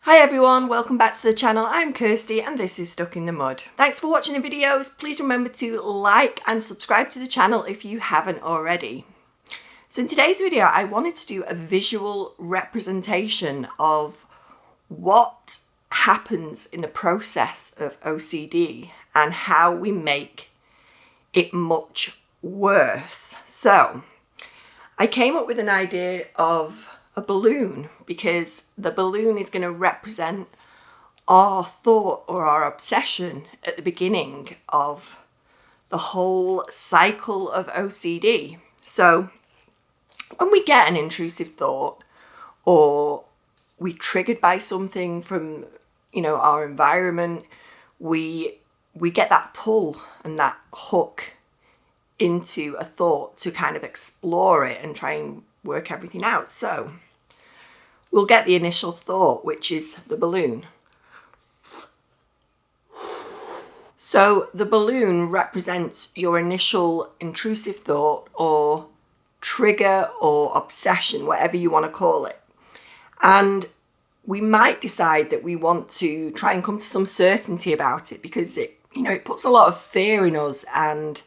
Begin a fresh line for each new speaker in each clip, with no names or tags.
Hi everyone, welcome back to the channel. I'm Kirsty and this is Stuck in the Mud. Thanks for watching the videos. Please remember to like and subscribe to the channel if you haven't already. So in today's video, I wanted to do a visual representation of what happens in the process of OCD and how we make it much worse. So I came up with an idea of a balloon because the balloon is going to represent our thought or our obsession at the beginning of the whole cycle of OCD. So when we get an intrusive thought or we're triggered by something from, our environment, we get that pull and that hook into a thought to kind of explore it and try and work everything out. So we'll get the initial thought, which is the balloon. So the balloon represents your initial intrusive thought or trigger or obsession, whatever you want to call it. And we might decide that we want to try and come to some certainty about it because it puts a lot of fear in us, and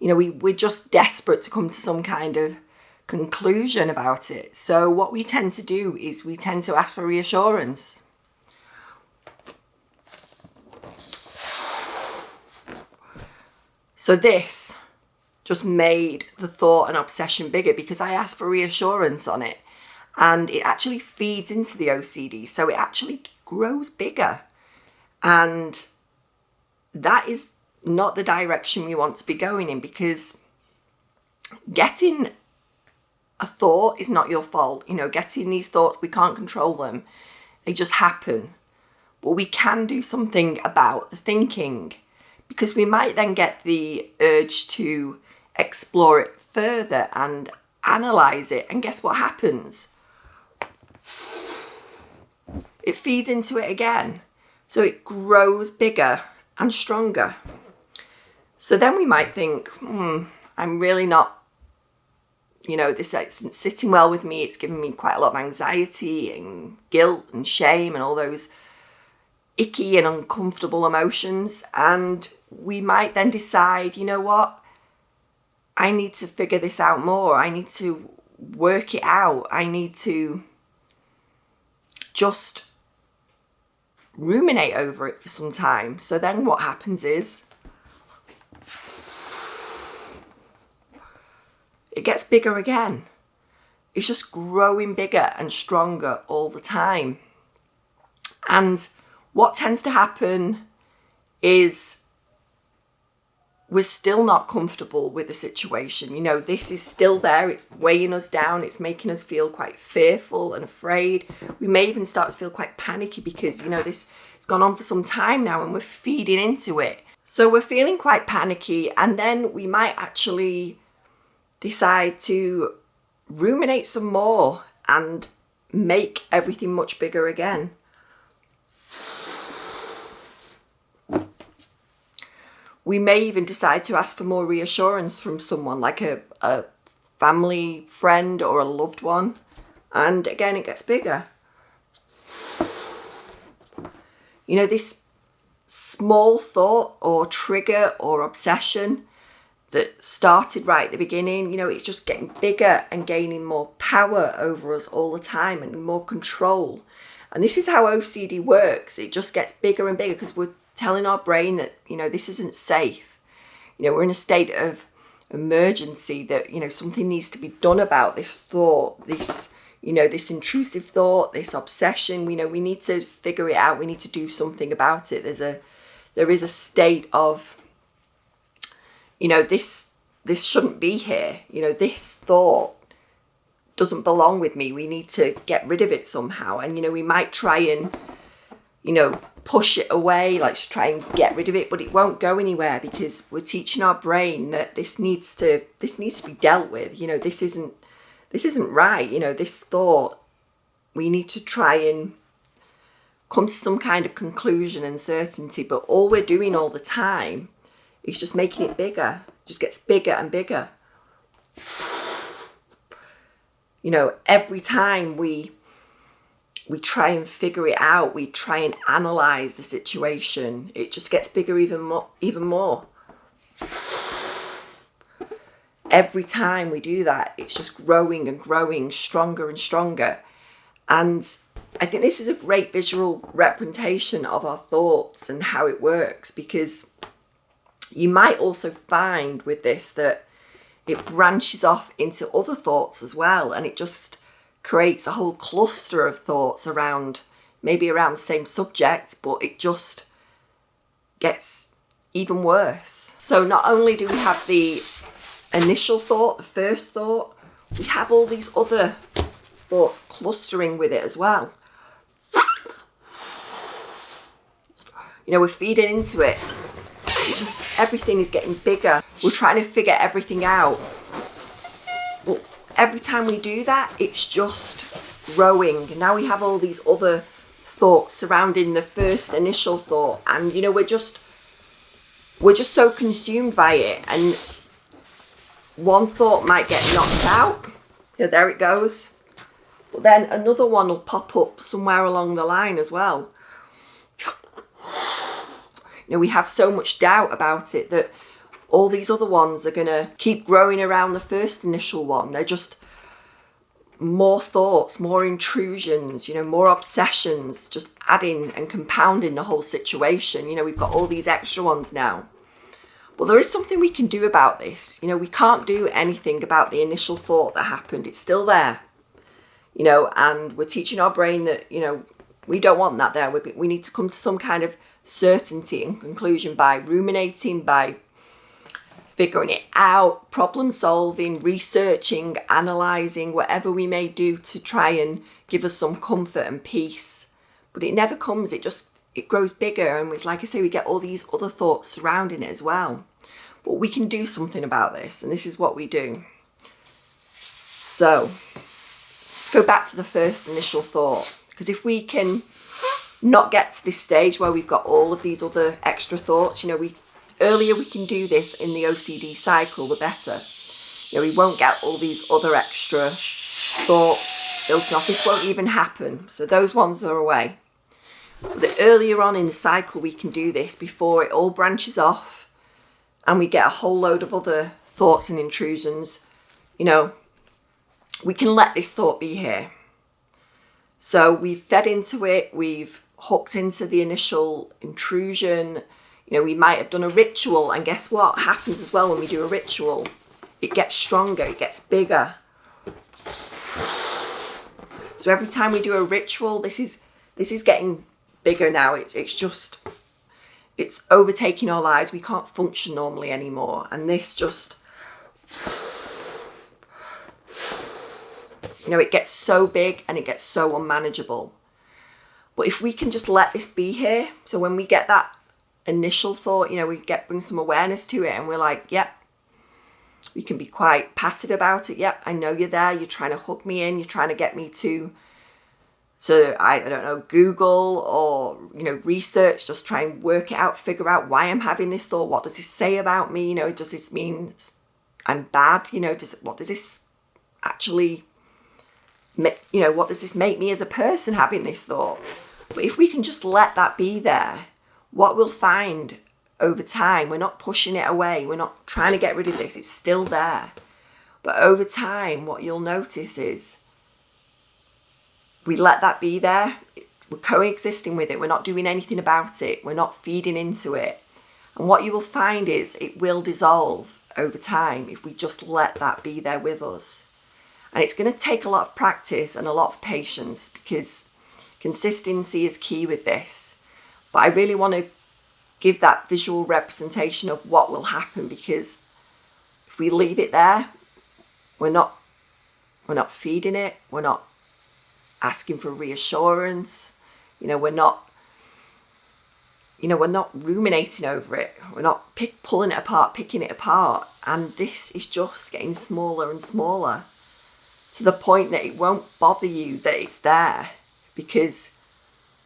we're just desperate to come to some kind of conclusion about it. So what we tend to do is we tend to ask for reassurance. So this just made the thought and obsession bigger because I asked for reassurance on it, and it actually feeds into the OCD, so it actually grows bigger, and that is not the direction we want to be going in, because getting a thought is not your fault. Getting these thoughts, we can't control them. They just happen. But we can do something about the thinking, because we might then get the urge to explore it further and analyze it. And guess what happens? It feeds into it again. So it grows bigger and stronger. So then we might think, I'm really not, this isn't sitting well with me. It's giving me quite a lot of anxiety and guilt and shame and all those icky and uncomfortable emotions. And we might then decide, what? I need to figure this out more. I need to work it out. I need to just ruminate over it for some time. So then what happens is it gets bigger again. It's just growing bigger and stronger all the time. And what tends to happen is we're still not comfortable with the situation. This is still there. It's weighing us down. It's making us feel quite fearful and afraid. We may even start to feel quite panicky because, this has gone on for some time now and we're feeding into it. So we're feeling quite panicky, and then we might actually decide to ruminate some more and make everything much bigger again. We may even decide to ask for more reassurance from someone, like a family friend or a loved one. And again, it gets bigger. This small thought or trigger or obsession that started right at the beginning, it's just getting bigger and gaining more power over us all the time and more control. And this is how OCD works. It just gets bigger and bigger because we're telling our brain that, this isn't safe. We're in a state of emergency that, something needs to be done about this thought, this, this intrusive thought, this obsession. We need to figure it out. We need to do something about it. There is a state of, this shouldn't be here. This thought doesn't belong with me. We need to get rid of it somehow. And, we might try and, push it away, like to try and get rid of it, but it won't go anywhere because we're teaching our brain that this needs to be dealt with. This isn't right. This thought, we need to try and come to some kind of conclusion and certainty. But all we're doing all the time is just making it bigger. It just gets bigger and bigger. Every time we we try and figure it out. We try and analyze the situation. It just gets bigger even more. Every time we do that, it's just growing and growing, stronger and stronger. And I think this is a great visual representation of our thoughts and how it works, because you might also find with this that it branches off into other thoughts as well, and it just creates a whole cluster of thoughts around the same subject, but it just gets even worse. So not only do we have the initial thought, the first thought, we have all these other thoughts clustering with it as well. We're feeding into it. It's just everything is getting bigger. We're trying to figure everything out. But every time we do that, it's just growing. And now we have all these other thoughts surrounding the first initial thought. And, we're just so consumed by it. And one thought might get knocked out. There it goes. But then another one will pop up somewhere along the line as well. We have so much doubt about it that all these other ones are going to keep growing around the first initial one. They're just more thoughts, more intrusions, more obsessions, just adding and compounding the whole situation. We've got all these extra ones now. But there is something we can do about this. We can't do anything about the initial thought that happened. It's still there. And we're teaching our brain that, we don't want that there. We need to come to some kind of certainty and conclusion by ruminating, by figuring it out, problem solving, researching, analysing, whatever we may do to try and give us some comfort and peace. But it never comes. It grows bigger. And it's like I say, we get all these other thoughts surrounding it as well. But we can do something about this. And this is what we do. So let's go back to the first initial thought. Because if we can not get to this stage where we've got all of these other extra thoughts, earlier we can do this in the OCD cycle, the better. We won't get all these other extra thoughts built off. This won't even happen. So those ones are away. But the earlier on in the cycle we can do this, before it all branches off and we get a whole load of other thoughts and intrusions, we can let this thought be here. So we've fed into it, we've hooked into the initial intrusion. We might have done a ritual, and guess what happens as well when we do a ritual? It gets stronger, it gets bigger. So every time we do a ritual, this is getting bigger now. It's overtaking our lives. We can't function normally anymore. And this just, it gets so big and it gets so unmanageable. But if we can just let this be here, so when we get that initial thought, we bring some awareness to it, and we're like, yep, we can be quite passive about it. Yep, I know you're there. You're trying to hook me in. You're trying to get me to I don't know, Google or, research, just try and work it out, figure out why I'm having this thought. What does this say about me? Does this mean I'm bad? What does this actually, what does this make me as a person having this thought? But if we can just let that be there, what we'll find over time, we're not pushing it away. We're not trying to get rid of this. It's still there. But over time, what you'll notice is we let that be there. We're coexisting with it. We're not doing anything about it. We're not feeding into it. And what you will find is it will dissolve over time if we just let that be there with us. And it's going to take a lot of practice and a lot of patience, because consistency is key with this. But I really want to give that visual representation of what will happen, because if we leave it there, we're not feeding it. We're not asking for reassurance. We're not ruminating over it. We're not pulling it apart, picking it apart. And this is just getting smaller and smaller, to the point that it won't bother you that it's there, because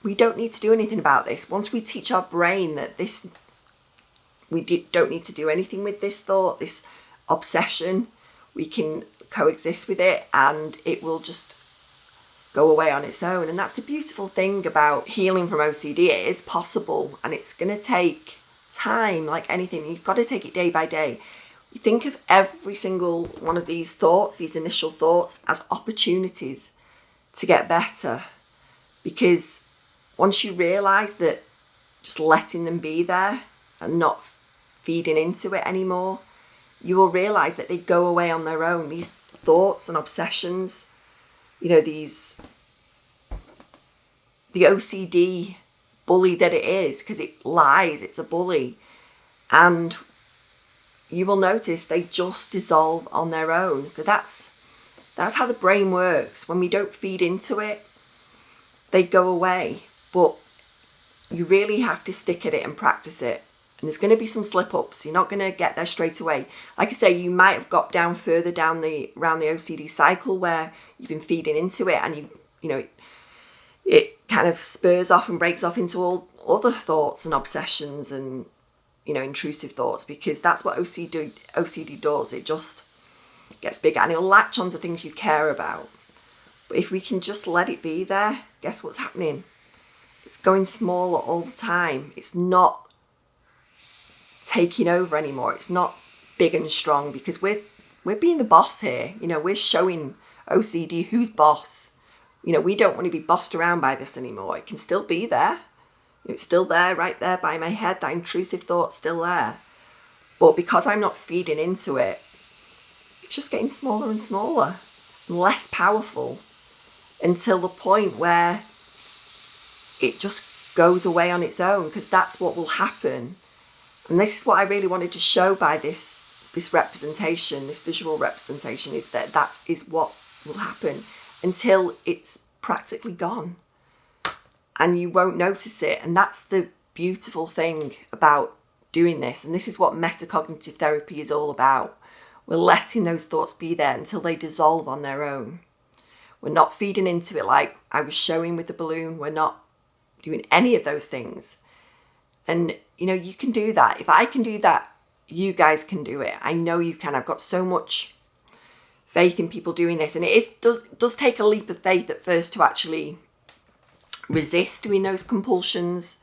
we don't need to do anything about this. Once we teach our brain that don't need to do anything with this thought, this obsession, we can coexist with it, and it will just go away on its own. And that's the beautiful thing about healing from OCD. It is possible, and it's going to take time. Like anything, you've got to take it day by day. You think of every single one of these thoughts, these initial thoughts, as opportunities to get better. Because once you realise that just letting them be there and not feeding into it anymore, you will realise that they go away on their own. These thoughts and obsessions, the OCD bully that it is, because it lies, it's a bully. And you will notice they just dissolve on their own. But that's how the brain works. When we don't feed into it, they go away. But you really have to stick at it and practice it. And there's going to be some slip-ups. You're not going to get there straight away. Like I say, you might have got down further around the OCD cycle where you've been feeding into it, and it kind of spurs off and breaks off into all other thoughts and obsessions and intrusive thoughts, because that's what OCD does. It just gets bigger and it'll latch onto things you care about. But if we can just let it be there, guess what's happening? It's going smaller all the time. It's not taking over anymore. It's not big and strong, because we're being the boss here. We're showing OCD who's boss. We don't want to be bossed around by this anymore. It can still be there. It's still there, right there by my head. That intrusive thought's still there. But because I'm not feeding into it, it's just getting smaller and smaller and less powerful, until the point where it just goes away on its own, because that's what will happen. And this is what I really wanted to show by this representation, this visual representation, is that is what will happen until it's practically gone. And you won't notice it. And that's the beautiful thing about doing this. And this is what metacognitive therapy is all about. We're letting those thoughts be there until they dissolve on their own. We're not feeding into it like I was showing with the balloon. We're not doing any of those things. And, you can do that. If I can do that, you guys can do it. I know you can. I've got so much faith in people doing this. And it does take a leap of faith at first to actually resist doing those compulsions,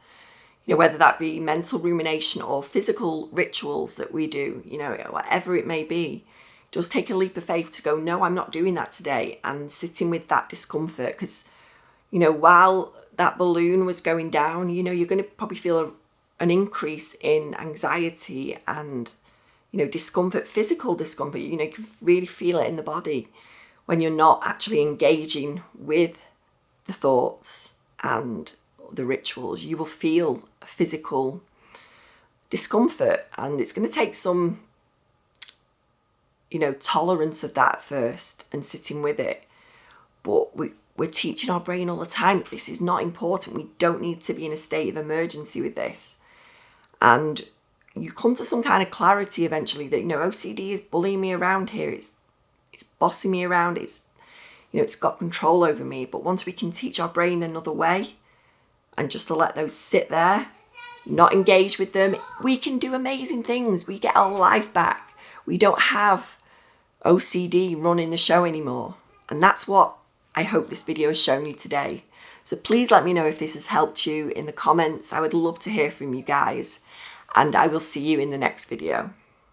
whether that be mental rumination or physical rituals that we do, whatever it may be. It does take a leap of faith to go, no, I'm not doing that today, and sitting with that discomfort. Because, while that balloon was going down, you're going to probably feel an increase in anxiety and, discomfort, physical discomfort. You can really feel it in the body when you're not actually engaging with the thoughts and the rituals. You will feel a physical discomfort, and it's going to take some tolerance of that first and sitting with it. But we're teaching our brain all the time that this is not important. We don't need to be in a state of emergency with this. And you come to some kind of clarity eventually that OCD is bullying me around here. It's bossing me around. It's got control over me. But once we can teach our brain another way, and just to let those sit there, not engage with them, we can do amazing things. We get our life back. We don't have OCD running the show anymore. And that's what I hope this video has shown you today. So please let me know if this has helped you in the comments. I would love to hear from you guys. And I will see you in the next video.